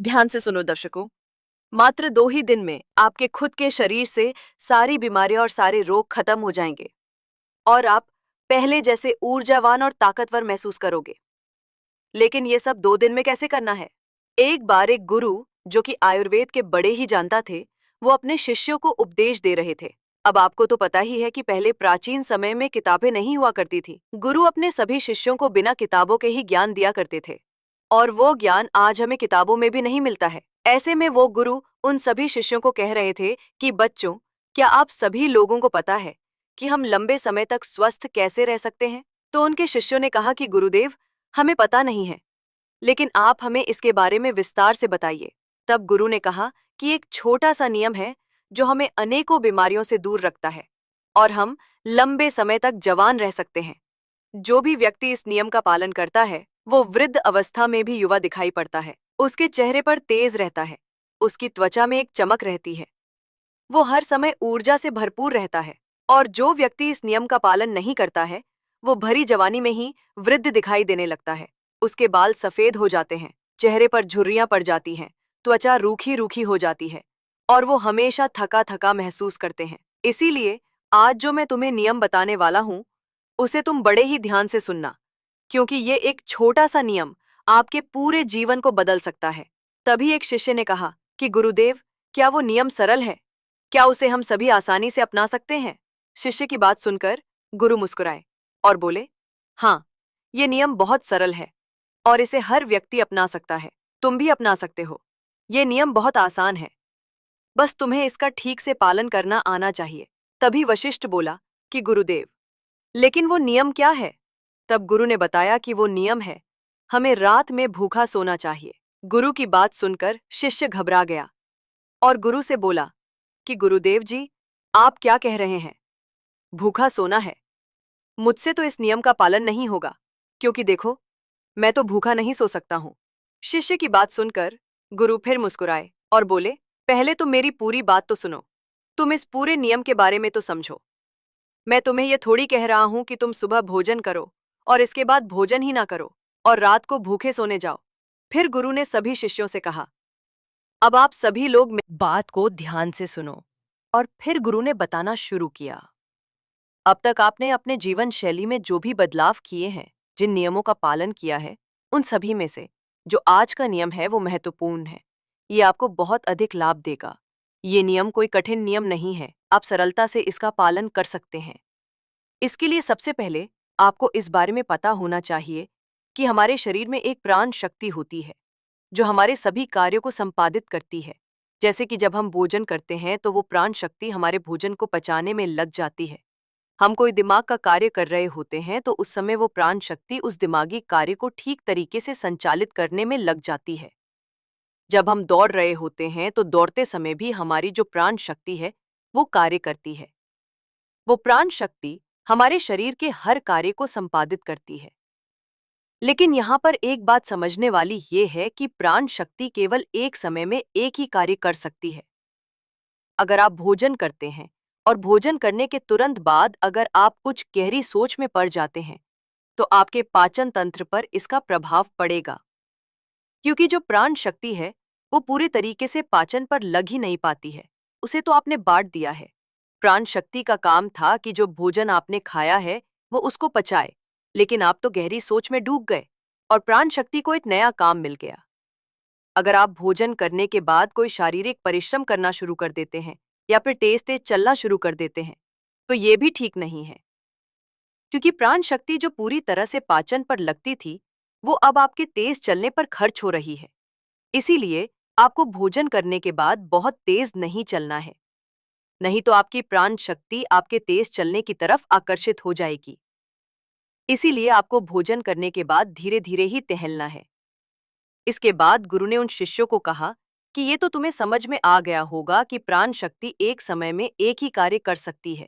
ध्यान से सुनो दर्शकों। मात्र 2 ही दिन में आपके खुद के शरीर से सारी बीमारियां और सारे रोग खत्म हो जाएंगे और आप पहले जैसे ऊर्जावान और ताकतवर महसूस करोगे। लेकिन ये सब 2 दिन में कैसे करना है? एक बार एक गुरु, जो कि आयुर्वेद के बड़े ही जानता थे, वो अपने शिष्यों को उपदेश दे रहे थे। अब आपको तो पता ही है कि पहले प्राचीन समय में किताबें नहीं हुआ करती थी। गुरु अपने सभी शिष्यों को बिना किताबों के ही ज्ञान दिया करते थे, और वो ज्ञान आज हमें किताबों में भी नहीं मिलता है। ऐसे में वो गुरु उन सभी शिष्यों को कह रहे थे कि बच्चों, क्या आप सभी लोगों को पता है कि हम लंबे समय तक स्वस्थ कैसे रह सकते हैं? तो उनके शिष्यों ने कहा कि गुरुदेव, हमें पता नहीं है, लेकिन आप हमें इसके बारे में विस्तार से बताइए। तब गुरु ने कहा कि एक छोटा सा नियम है जो हमें अनेकों बीमारियों से दूर रखता है और हम लंबे समय तक जवान रह सकते हैं। जो भी व्यक्ति इस नियम का पालन करता है, वो वृद्ध अवस्था में भी युवा दिखाई पड़ता है। उसके चेहरे पर तेज रहता है, उसकी त्वचा में एक चमक रहती है, वो हर समय ऊर्जा से भरपूर रहता है। और जो व्यक्ति इस नियम का पालन नहीं करता है, वो भरी जवानी में ही वृद्ध दिखाई देने लगता है। उसके बाल सफेद हो जाते हैं, चेहरे पर झुर्रियां पड़ जाती हैं, त्वचा रूखी रूखी हो जाती है और वो हमेशा थका थका महसूस करते हैं। इसीलिए आज जो मैं तुम्हें नियम बताने वाला हूं, उसे तुम बड़े ही ध्यान से सुनना, क्योंकि ये एक छोटा सा नियम आपके पूरे जीवन को बदल सकता है। तभी एक शिष्य ने कहा कि गुरुदेव, क्या वो नियम सरल है? क्या उसे हम सभी आसानी से अपना सकते हैं? शिष्य की बात सुनकर गुरु मुस्कुराए और बोले, हाँ, ये नियम बहुत सरल है और इसे हर व्यक्ति अपना सकता है। तुम भी अपना सकते हो। ये नियम बहुत आसान है, बस तुम्हें इसका ठीक से पालन करना आना चाहिए। तभी वशिष्ठ बोला कि गुरुदेव, लेकिन वो नियम क्या है? तब गुरु ने बताया कि वो नियम है, हमें रात में भूखा सोना चाहिए। गुरु की बात सुनकर शिष्य घबरा गया और गुरु से बोला कि गुरुदेव जी, आप क्या कह रहे हैं? भूखा सोना है? मुझसे तो इस नियम का पालन नहीं होगा, क्योंकि देखो, मैं तो भूखा नहीं सो सकता हूं। शिष्य की बात सुनकर गुरु फिर मुस्कुराए और बोले, पहले तुम मेरी पूरी बात तो सुनो। तुम इस पूरे नियम के बारे में तो समझो। मैं तुम्हें यह थोड़ी कह रहा हूं कि तुम सुबह भोजन करो और इसके बाद भोजन ही ना करो और रात को भूखे सोने जाओ। फिर गुरु ने सभी शिष्यों से कहा, अब आप सभी लोग मेरी बात को ध्यान से सुनो। और फिर गुरु ने बताना शुरू किया, अब तक आपने अपने जीवन शैली में जो भी बदलाव किए हैं, जिन नियमों का पालन किया है, उन सभी में से जो आज का नियम है वो महत्वपूर्ण है। ये आपको बहुत अधिक लाभ देगा। ये नियम कोई कठिन नियम नहीं है, आप सरलता से इसका पालन कर सकते हैं। इसके लिए सबसे पहले आपको इस बारे में पता होना चाहिए कि हमारे शरीर में एक प्राण शक्ति होती है, जो हमारे सभी कार्यों को संपादित करती है। जैसे कि जब हम भोजन करते हैं तो वो प्राण शक्ति हमारे भोजन को पचाने में लग जाती है। हम कोई दिमाग का कार्य कर रहे होते हैं तो उस समय वो प्राण शक्ति उस दिमागी कार्य को ठीक तरीके से संचालित करने में लग जाती है। जब हम दौड़ रहे होते हैं तो दौड़ते समय भी हमारी जो प्राण शक्ति है वो कार्य करती है। वो प्राण शक्ति हमारे शरीर के हर कार्य को संपादित करती है। लेकिन यहाँ पर एक बात समझने वाली ये है कि प्राण शक्ति केवल एक समय में एक ही कार्य कर सकती है। अगर आप भोजन करते हैं और भोजन करने के तुरंत बाद अगर आप कुछ गहरी सोच में पड़ जाते हैं, तो आपके पाचन तंत्र पर इसका प्रभाव पड़ेगा, क्योंकि जो प्राण शक्ति है वो पूरे तरीके से पाचन पर लग ही नहीं पाती है। उसे तो आपने बांट दिया है। प्राण शक्ति का काम था कि जो भोजन आपने खाया है वो उसको पचाए, लेकिन आप तो गहरी सोच में डूब गए और प्राण शक्ति को एक नया काम मिल गया। अगर आप भोजन करने के बाद कोई शारीरिक परिश्रम करना शुरू कर देते हैं या फिर तेज तेज चलना शुरू कर देते हैं, तो ये भी ठीक नहीं है, क्योंकि प्राण शक्ति जो पूरी तरह से पाचन पर लगती थी वो अब आपके तेज चलने पर खर्च हो रही है। इसीलिए आपको भोजन करने के बाद बहुत तेज नहीं चलना है, नहीं तो आपकी प्राण शक्ति आपके तेज चलने की तरफ आकर्षित हो जाएगी। इसीलिए आपको भोजन करने के बाद धीरे धीरे ही टहलना है। इसके बाद गुरु ने उन शिष्यों को कहा कि ये तो तुम्हें समझ में आ गया होगा कि प्राण शक्ति एक समय में एक ही कार्य कर सकती है,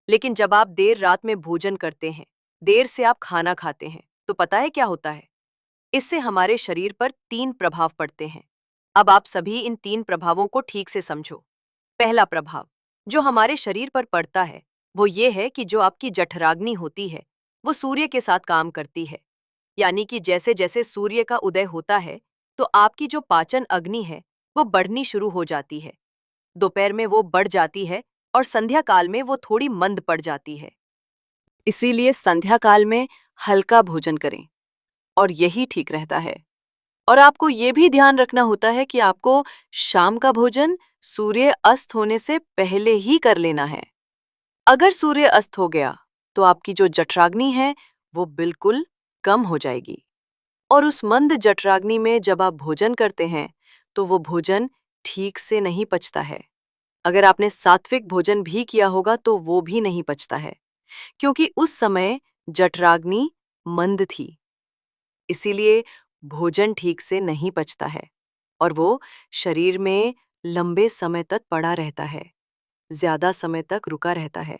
लेकिन जब आप देर रात में भोजन करते हैं, देर से आप खाना खाते हैं, तो पता है क्या होता है? इससे हमारे शरीर पर 3 प्रभाव पड़ते हैं। अब आप सभी इन 3 प्रभावों को ठीक से समझो। पहला प्रभाव जो हमारे शरीर पर पड़ता है वो ये है कि जो आपकी जठराग्नि होती है वो सूर्य के साथ काम करती है। यानी कि जैसे जैसे सूर्य का उदय होता है तो आपकी जो पाचन अग्नि है वो बढ़नी शुरू हो जाती है। दोपहर में वो बढ़ जाती है और संध्या काल में वो थोड़ी मंद पड़ जाती है। इसीलिए संध्या काल में हल्का भोजन करें और यही ठीक रहता है। और आपको ये भी ध्यान रखना होता है कि आपको शाम का भोजन सूर्य अस्त होने से पहले ही कर लेना है। अगर सूर्य अस्त हो गया तो आपकी जो जठराग्नि है वो बिल्कुल कम हो जाएगी। और उस मंद जठराग्नि में जब आप भोजन करते हैं तो वो भोजन ठीक से नहीं पचता है। अगर आपने सात्विक भोजन भी किया होगा तो वो भी नहीं पचता है, क्योंकि उस समय जठराग्नि मंद थी। इसीलिए भोजन ठीक से नहीं पचता है और वो शरीर में लंबे समय तक पड़ा रहता है, ज्यादा समय तक रुका रहता है।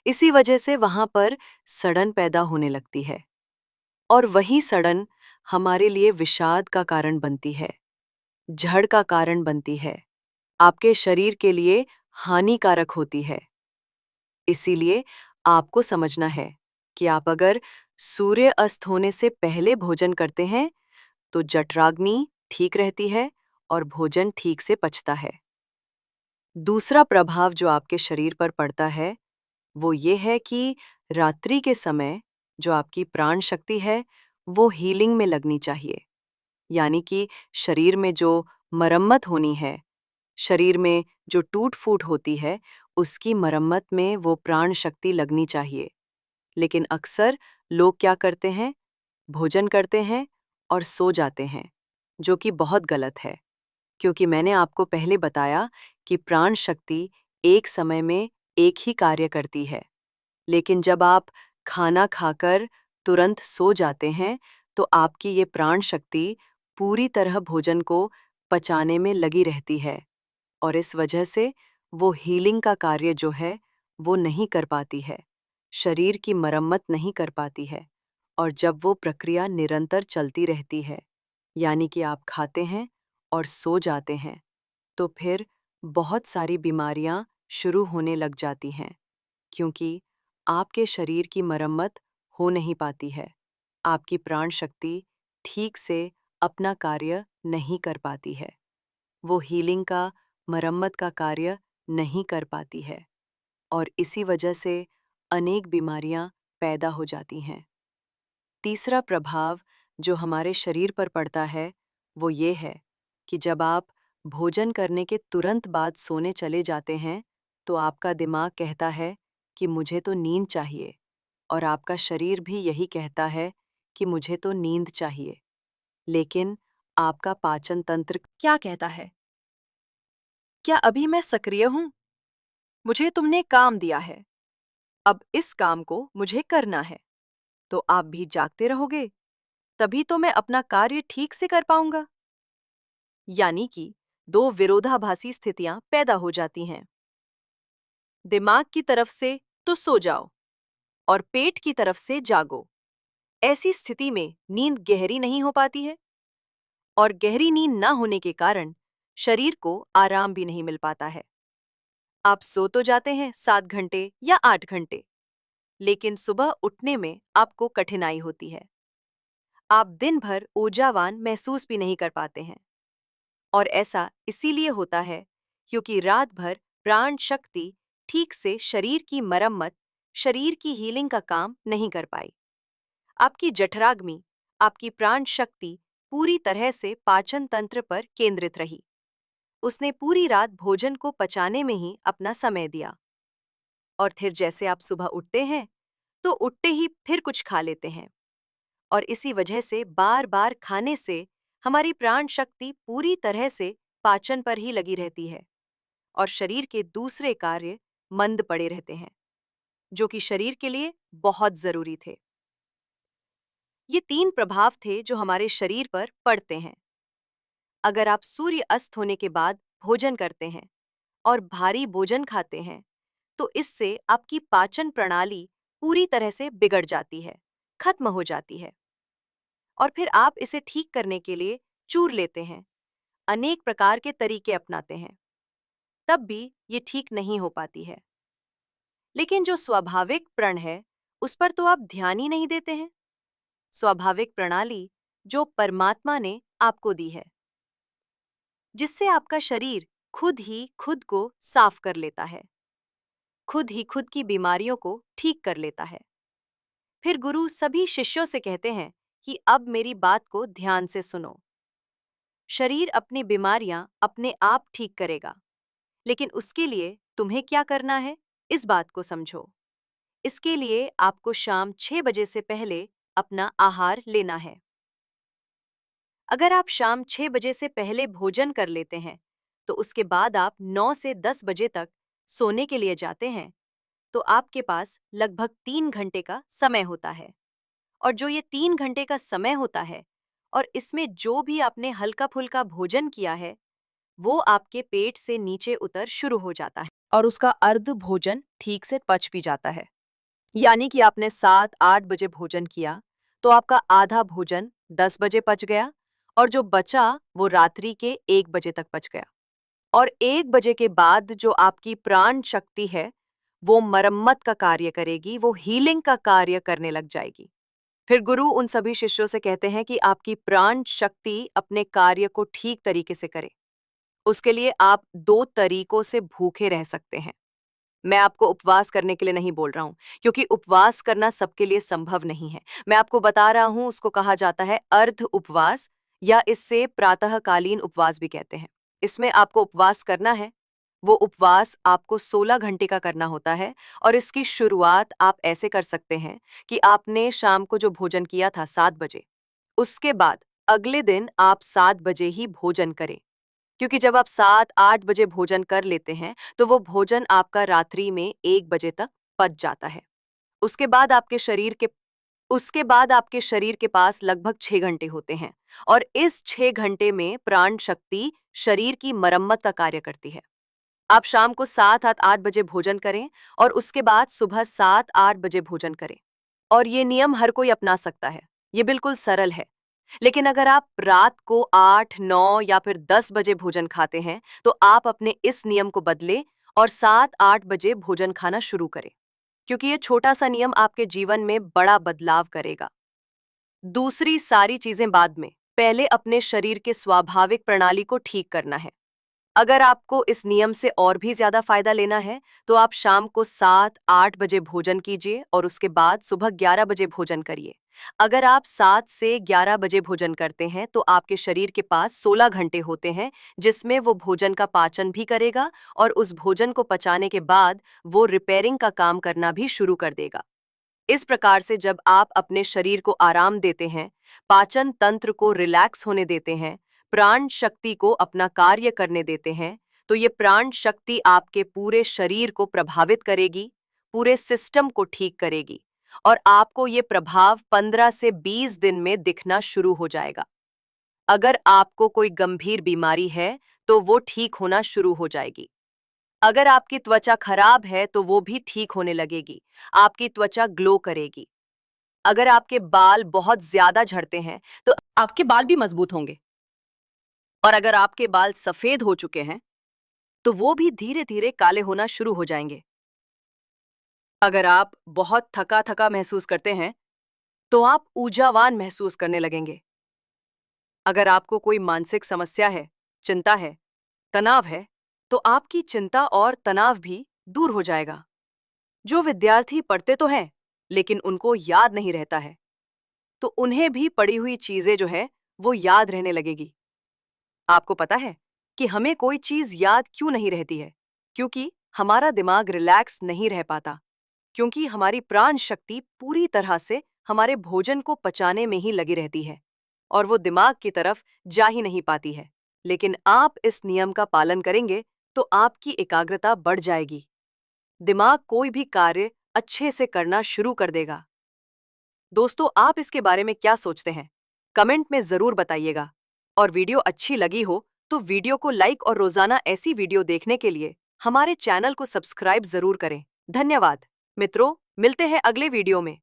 इसी वजह से वहां पर सड़न पैदा होने लगती है और वही सड़न हमारे लिए विषाद का कारण बनती है, जड़ का कारण बनती है, आपके शरीर के लिए हानिकारक होती है। इसीलिए आपको समझना है कि आप अगर सूर्य अस्त होने से पहले भोजन करते हैं तो जठराग्नि ठीक रहती है और भोजन ठीक से पचता है। दूसरा प्रभाव जो आपके शरीर पर पड़ता है वो ये है कि रात्रि के समय जो आपकी प्राण शक्ति है वो हीलिंग में लगनी चाहिए। यानी कि शरीर में जो मरम्मत होनी है, शरीर में जो टूट फूट होती है, उसकी मरम्मत में वो प्राण शक्ति लगनी चाहिए। लेकिन अक्सर लोग क्या करते हैं, भोजन करते हैं और सो जाते हैं, जो कि बहुत गलत है। क्योंकि मैंने आपको पहले बताया कि प्राण शक्ति एक समय में एक ही कार्य करती है। लेकिन जब आप खाना खाकर तुरंत सो जाते हैं तो आपकी ये प्राण शक्ति पूरी तरह भोजन को पचाने में लगी रहती है और इस वजह से वो हीलिंग का कार्य जो है वो नहीं कर पाती है, शरीर की मरम्मत नहीं कर पाती है। और जब वो प्रक्रिया निरंतर चलती रहती है, यानी कि आप खाते हैं और सो जाते हैं, तो फिर बहुत सारी बीमारियां शुरू होने लग जाती हैं, क्योंकि आपके शरीर की मरम्मत हो नहीं पाती है, आपकी प्राण शक्ति ठीक से अपना कार्य नहीं कर पाती है, वो हीलिंग का, मरम्मत का कार्य नहीं कर पाती है और इसी वजह से अनेक बीमारियां पैदा हो जाती हैं। तीसरा प्रभाव जो हमारे शरीर पर पड़ता है वो ये है कि जब आप भोजन करने के तुरंत बाद सोने चले जाते हैं तो आपका दिमाग कहता है कि मुझे तो नींद चाहिए और आपका शरीर भी यही कहता है कि मुझे तो नींद चाहिए। लेकिन आपका पाचन तंत्र क्या कहता है? क्या अभी मैं सक्रिय हूं? मुझे तुमने काम दिया है, अब इस काम को मुझे करना है। तो आप भी जागते रहोगे, तभी तो मैं अपना कार्य ठीक से कर पाऊंगा। यानी कि दो विरोधाभासी स्थितियां पैदा हो जाती हैं। दिमाग की तरफ से तो सो जाओ और पेट की तरफ से जागो। ऐसी स्थिति में नींद गहरी नहीं हो पाती है और गहरी नींद ना होने के कारण शरीर को आराम भी नहीं मिल पाता है। आप सो तो जाते हैं 7 घंटे या 8 घंटे, लेकिन सुबह उठने में आपको कठिनाई होती है। आप दिन भर ऊर्जावान महसूस भी नहीं कर पाते हैं और ऐसा इसीलिए होता है क्योंकि रात भर प्राण शक्ति ठीक से शरीर की मरम्मत, शरीर की हीलिंग का काम नहीं कर पाई। आपकी जठराग्नि, आपकी प्राण शक्ति पूरी तरह से पाचन तंत्र पर केंद्रित रही। उसने पूरी रात भोजन को पचाने में ही अपना समय दिया और फिर जैसे आप सुबह उठते हैं तो उठते ही फिर कुछ खा लेते हैं और इसी वजह से बार बार खाने से हमारी प्राण शक्ति पूरी तरह से पाचन पर ही लगी रहती है और शरीर के दूसरे कार्य मंद पड़े रहते हैं, जो कि शरीर के लिए बहुत जरूरी थे। ये 3 प्रभाव थे जो हमारे शरीर पर पड़ते हैं। अगर आप सूर्य अस्त होने के बाद भोजन करते हैं और भारी भोजन खाते हैं तो इससे आपकी पाचन प्रणाली पूरी तरह से बिगड़ जाती है, खत्म हो जाती है और फिर आप इसे ठीक करने के लिए चूर लेते हैं, अनेक प्रकार के तरीके अपनाते हैं, तब भी ये ठीक नहीं हो पाती है। लेकिन जो स्वाभाविक प्रण है उस पर तो आप ध्यान ही नहीं देते हैं। स्वाभाविक प्रणाली जो परमात्मा ने आपको दी है, जिससे आपका शरीर खुद ही खुद को साफ कर लेता है, खुद ही खुद की बीमारियों को ठीक कर लेता है। फिर गुरु सभी शिष्यों से कहते हैं कि अब मेरी बात को ध्यान से सुनो। शरीर अपनी बीमारियां अपने आप ठीक करेगा, लेकिन उसके लिए तुम्हें क्या करना है, इस बात को समझो। इसके लिए आपको शाम 6 बजे से पहले अपना आहार लेना है। अगर आप शाम 6 बजे से पहले भोजन कर लेते हैं, तो उसके बाद आप 9 से 10 बजे तक सोने के लिए जाते हैं, तो आपके पास लगभग 3 घंटे का समय होता है। और जो ये 3 घंटे का समय होता है, और इसमें जो भी आपने हल्का फुल्का भोजन किया है, वो आपके पेट से नीचे उतर शुरू हो जाता है और उसका अर्ध भोजन ठीक से पच भी जाता है। यानी कि आपने 7-8 बजे भोजन किया, तो आपका आधा भोजन 10 बजे पच गया और जो बचा वो रात्रि के 1 बजे तक पच गया। और 1 बजे के बाद जो आपकी प्राण शक्ति है, वो मरम्मत का कार्य करेगी, वो हीलिंग का कार्य करने लग जाएगी। फिर गुरु उन सभी शिष्यों से कहते हैं कि आपकी प्राण शक्ति अपने कार्य को ठीक तरीके से करे। उसके लिए आप 2 तरीकों से भूखे रह सकते हैं। मैं आपको उपवास करने के लिए नहीं बोल रहा हूं, क्योंकि उपवास करना सबके लिए संभव नहीं है। मैं आपको बता रहा हूं, उसको कहा जाता है अर्ध उपवास, या इससे प्रातःकालीन उपवास भी कहते हैं। इसमें आपको उपवास करना है। वो उपवास आपको 16 घंटे का करना होता है और इसकी शुरुआत आप ऐसे कर सकते हैं कि आपने शाम को जो भोजन किया था 7 बजे, उसके बाद अगले दिन आप 7 बजे ही भोजन करें। क्योंकि जब आप 7-8 बजे भोजन कर लेते हैं, तो वो भोजन आपका रात्रि में 1 बजे तक पच जाता है। उसके बाद आपके शरीर के उसके बाद आपके शरीर के पास लगभग 6 घंटे होते हैं और इस 6 घंटे में प्राण शक्ति शरीर की मरम्मत का कार्य करती है। आप शाम को 7-8 बजे भोजन करें और उसके बाद सुबह 7-8 बजे भोजन करें। और ये नियम हर कोई अपना सकता है। ये बिल्कुल सरल है। लेकिन अगर आप रात को 8, 9 या फिर 10 बजे भोजन खाते हैं, तो आप अपने इस नियम को बदलें और 7-8 बजे भोजन खाना शुरू करें, क्योंकि ये छोटा सा नियम आपके जीवन में बड़ा बदलाव करेगा। दूसरी सारी चीजें बाद में, पहले अपने शरीर के स्वाभाविक प्रणाली को ठीक करना है। अगर आपको इस नियम से और भी ज्यादा फायदा लेना है, तो आप शाम को 7-8 बजे भोजन कीजिए और उसके बाद सुबह 11 बजे भोजन करिए। अगर आप 7 से 11 बजे भोजन करते हैं, तो आपके शरीर के पास 16 घंटे होते हैं, जिसमें वो भोजन का पाचन भी करेगा और उस भोजन को पचाने के बाद वो रिपेयरिंग का काम करना भी शुरू कर देगा। इस प्रकार से जब आप अपने शरीर को आराम देते हैं, पाचन तंत्र को रिलैक्स होने देते हैं, प्राण शक्ति को अपना कार्य करने देते हैं, तो ये प्राण शक्ति आपके पूरे शरीर को प्रभावित करेगी, पूरे सिस्टम को ठीक करेगी और आपको ये प्रभाव 15 से 20 दिन में दिखना शुरू हो जाएगा। अगर आपको कोई गंभीर बीमारी है, तो वो ठीक होना शुरू हो जाएगी। अगर आपकी त्वचा खराब है, तो वो भी ठीक होने लगेगी। आपकी त्वचा ग्लो करेगी। अगर आपके बाल बहुत ज्यादा झड़ते हैं, तो आपके बाल भी मजबूत होंगे। और अगर आपके बाल सफेद हो चुके हैं, तो वो भी धीरे धीरे काले होना शुरू हो जाएंगे। अगर आप बहुत थका थका महसूस करते हैं, तो आप ऊर्जावान महसूस करने लगेंगे। अगर आपको कोई मानसिक समस्या है, चिंता है, तनाव है, तो आपकी चिंता और तनाव भी दूर हो जाएगा। जो विद्यार्थी पढ़ते तो हैं, लेकिन उनको याद नहीं रहता है, तो उन्हें भी पढ़ी हुई चीजें जो है वो याद रहने लगेगी। आपको पता है कि हमें कोई चीज याद क्यों नहीं रहती है? क्योंकि हमारा दिमाग रिलैक्स नहीं रह पाता, क्योंकि हमारी प्राण शक्ति पूरी तरह से हमारे भोजन को पचाने में ही लगी रहती है और वो दिमाग की तरफ जा ही नहीं पाती है। लेकिन आप इस नियम का पालन करेंगे तो आपकी एकाग्रता बढ़ जाएगी। दिमाग कोई भी कार्य अच्छे से करना शुरू कर देगा। दोस्तों, आप इसके बारे में क्या सोचते हैं? कमेंट में जरूर बताइएगा। और वीडियो अच्छी लगी हो तो वीडियो को लाइक और रोजाना ऐसी वीडियो देखने के लिए हमारे चैनल को सब्सक्राइब जरूर करें। धन्यवाद मित्रों, मिलते हैं अगले वीडियो में।